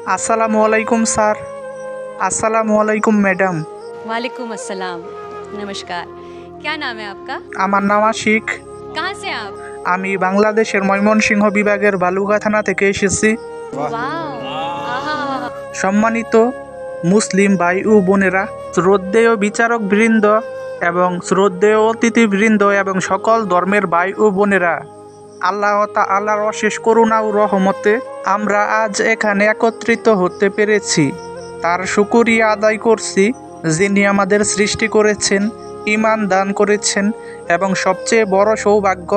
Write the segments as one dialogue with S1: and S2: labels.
S1: अस्सलामु अलैकुम सर। अस्सलामु अलैकुम मैडम।
S2: वालेकुम अस्सलाम। नमस्कार। क्या नाम है आपका?
S1: আমার নাম আশিক।
S2: कहाँ से आप?
S1: আমি বাংলাদেশের ময়মনসিংহ বিভাগের বালুগা থানা থেকে এসেছি।
S2: वाओ, आहा,
S1: সম্মানিত মুসলিম ভাই ও বোনেরা, শ্রদ্ধেয় বিচারক বৃন্দ এবং শ্রদ্ধেয় অতিথিবৃন্দ এবং সকল ধর্মের ভাই ও বোনেরা, আল্লাহ তাআলার অশেষ করুণা ও রহমতে আমরা আজ এখানে একত্রিত হতে পেরেছি। তার শুকরিয়া আদায় করছি, যিনি আমাদের সৃষ্টি করেছেন, ঈমান দান করেছেন এবং সবচেয়ে বড় সৌভাগ্য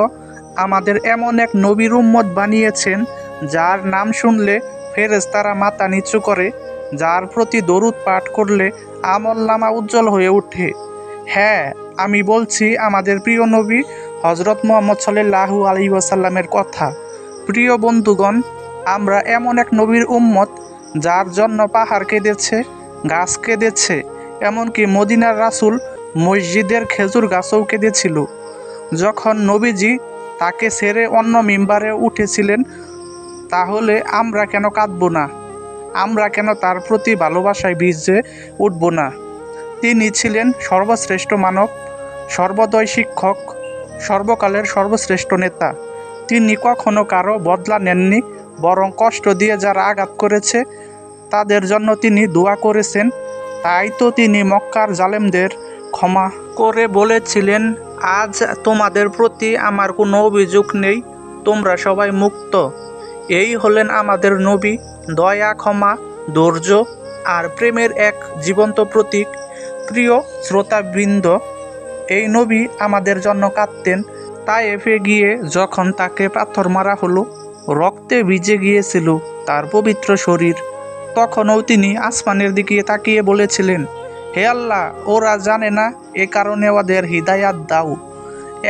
S1: আমাদের এমন এক নবীর উম্মত বানিয়েছেন যার নাম শুনলে ফেরেশতারা মাথা নিচু করে, যার প্রতি দরুদ পাঠ করলে আমলনামা উজ্জ্বল হয়ে ওঠে। হ্যাঁ, আমি বলছি আমাদের প্রিয় নবী হযরত মুহাম্মদ সাল্লাল্লাহু আলাইহি ওয়াসাল্লামের কথা। প্রিয় বন্ধুগণ, আমরা এমন এক নবীর উম্মত যার জন্য পাহাড় কেঁদেছে, গাছ কেঁদেছে, এমনকি মদিনার রাসূল মসজিদের খেজুর গাছও কেঁদেছিল। যখন নবীজি তাকে ছেড়ে অন্য মিম্বারে উঠেছিলেন, তাহলে আমরা কেন কাঁদব না? আমরা কেন তার প্রতি ভালোবাসায় ভিজে উঠব না? তিনি ছিলেন সর্বশ্রেষ্ঠ মানব, সর্বদয় শিক্ষক, সর্বকালের সর্বশ্রেষ্ঠ নেতা। তিনি কখনো কারো বদলা নেননি, বরং কষ্ট দিয়ে যারা আঘাত করেছে তাদের জন্য তিনি দোয়া করেছেন। তাই তো তিনি মক্কার জালেমদের ক্ষমা করে বলেছিলেন, আজ তোমাদের প্রতি আমার কোনো অভিযোগ নেই, তোমরা সবাই মুক্ত। এই হলেন আমাদের নবী, দয়া, ক্ষমা, ধৈর্য আর প্রেমের এক জীবন্ত প্রতীক। প্রিয় শ্রোতাবৃন্দ, এই নবী আমাদের জন্য কাঁদতেন। তায়েফে গিয়ে যখন তাকে পাথর মারা হলো, রক্তে ভিজে গিয়েছিল তার পবিত্র শরীর, তখনও তিনি আসমানের দিকে তাকিয়ে বলেছিলেন, হে আল্লাহ, ওরা জানে না, এ কারণে ওদের হিদায়াত দাও।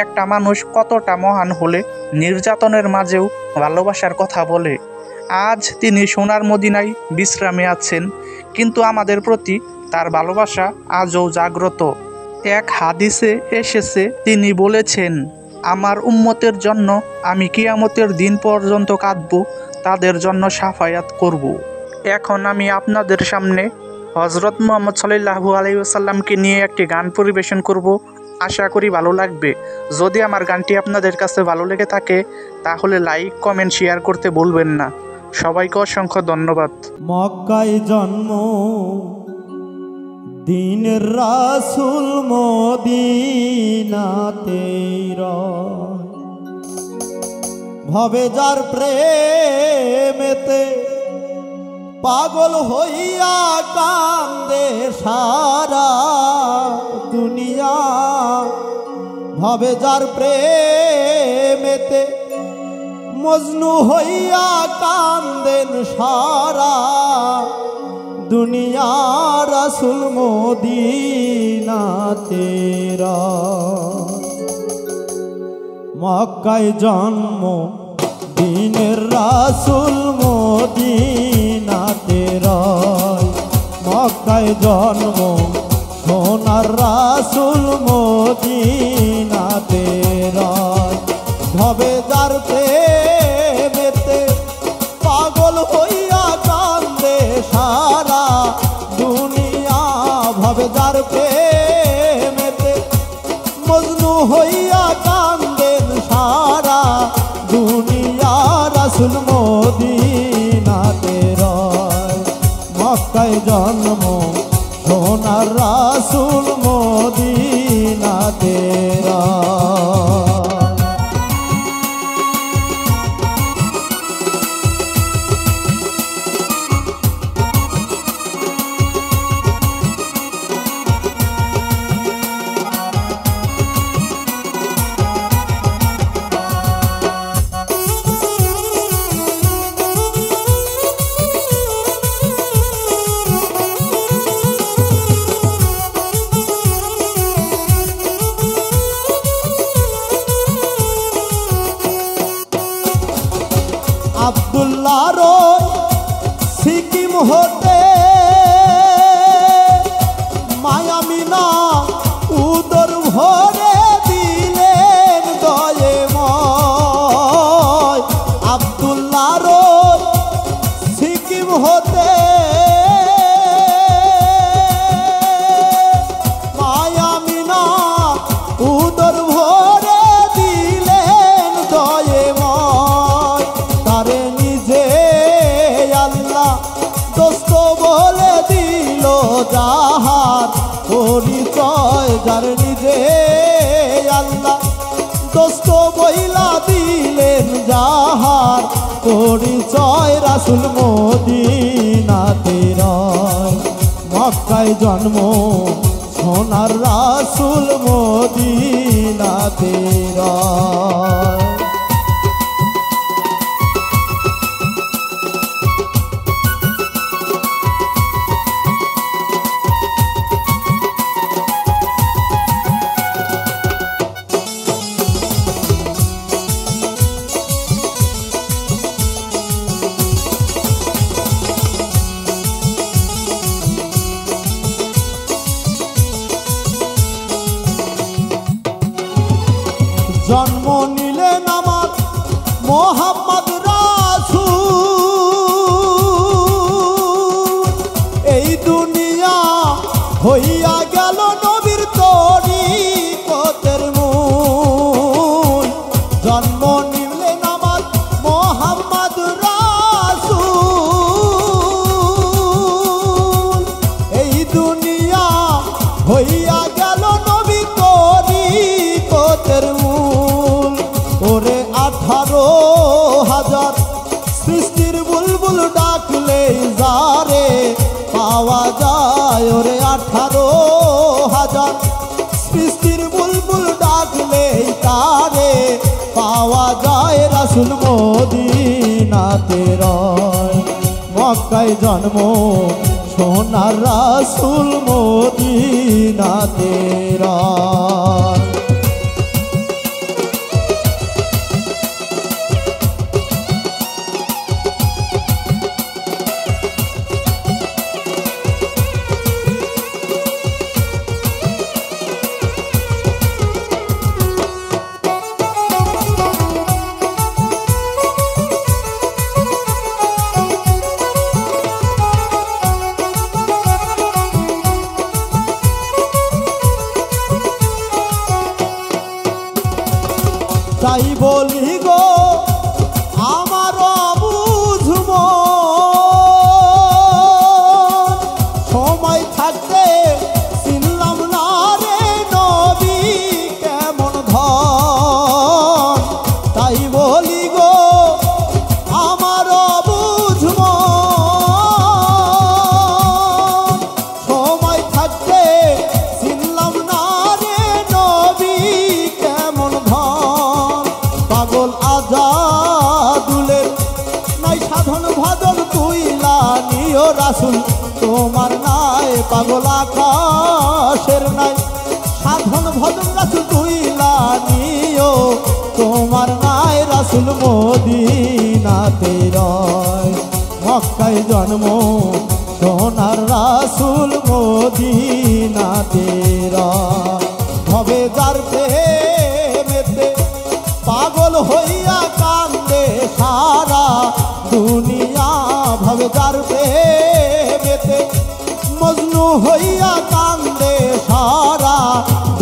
S1: একটা মানুষ কতটা মহান হলে নির্যাতনের মাঝেও ভালোবাসার কথা বলে। আজ তিনি সোনার মদিনায় বিশ্রামে আছেন, কিন্তু আমাদের প্রতি তার ভালোবাসা আজও জাগ্রত। এক হাদিসে এসেছে, তিনি বলেছেন, আমার উম্মতের জন্য আমি কিয়ামতের দিন পর্যন্ত কাঁদব, তাদের জন্য শাফায়াত করব। এখন আমি আপনাদের সামনে হযরত মুহাম্মদ সাল্লাল্লাহু আলাইহি ওয়াসাল্লামকে নিয়ে একটি গান পরিবেশন করব। আশা করি ভালো লাগবে। যদি আমার গানটি আপনাদের কাছে ভালো লেগে থাকে তাহলে লাইক, কমেন্ট, শেয়ার করতে ভুলবেন না। সবাইকে অসংখ্য ধন্যবাদ।
S3: মক্কায় জন্ম দিনের রাসূল মদিনাতে ভবে যার প্রেমেতে পাগল হইয়া কান্দে সারা দুনিয়া। ভবে যার প্রেমেতে মজনু হইয়া কান্দেন সারা দুনিয়া। রাসূল মদিনাতে মক্কায় জন্ম দিনের রাসূল মদিনাতে মক্কায় জন্ম সোনার রাসূল মদিনাতে ভবে যার প্রেমেতে পাগল হইয়া কান্দে সারা দুনিয়া। ভবে যার প্রেমেতে মজনু হইয়া কান্দেন সারা দুনিয়া। রাসূল মদিনাতে মক্কায় জন্ম সোনার রাসূল মদিনাতে আব্দুল্লাহর সিকিম হতে মায়ামিনা উদর ভরে দিলেন দয়েময়। আব্দুল্লাহর সিকিম হতে যাহার পরিচয় যার নিজে আল্লাহ দোস্ত বইলা দিলেন যাহার পরিচয় রাসূল মদিনাতে রয় মক্কায় জন্ম সোনার রাসূল মদিনাতে রয় জন্ম নিলেন আমার মোহাম্মদ রাসূল এই দুনিয়া হইয়া গেল নবীর তরিকতের মূল জন্ম নিলেন আমার মোহাম্মদ রাসূল এই দুনিয়া হইয়া গেল নবীর তরিকতের মূল ওরে 18,000 সৃষ্টির বুলবুল ডাকলে যারে পাওয়া যায় ওরে 18,000 সৃষ্টির বুলবুল ডাকলে তারে পাওয়া যায় রাসূল মদিনাতে রয় মক্কায় জন্ম সোনার রাসূল মদিনাতে রয় তাই বলি গো আমার বুঝব সময় থাকতে চিনলাম না রে নবী কেমন ধন তাই বলি গো আমার বুঝব সময় থাকতে চিনলাম না রে নবী কেমন ধন পাগল আজাদুলের নাই সাধন ভজন তুইলা নিও রাসূল তোমার নাই পাগল আকাশের নাই সাধন ভজন রাসূল তুইলা নিও তোমার নাই রাসূল মদিনাতে রয় মক্কায় জন্ম সোনার রাসূল মদিনাতে রয় ভবে যার প্রেমেতে পাগল হইয়া কান্দে সারা দুনিয়া ভবে যার প্রেমেতে মজনু হইয়া কান্দে সারা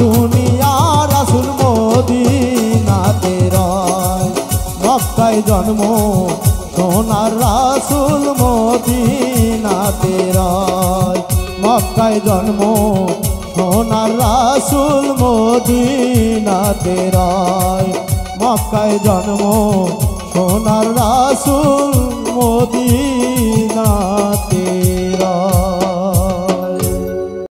S3: দুনিয়া রাসূল মদিনাতে রয় মক্কায় জন্ম সোনার রাসূল মদিনাতে রয় মক্কায় জন্ম সোনার রাসূল মদিনাতে রয় মক্কায় জন্ম সোনার রাসূল মদিনাতে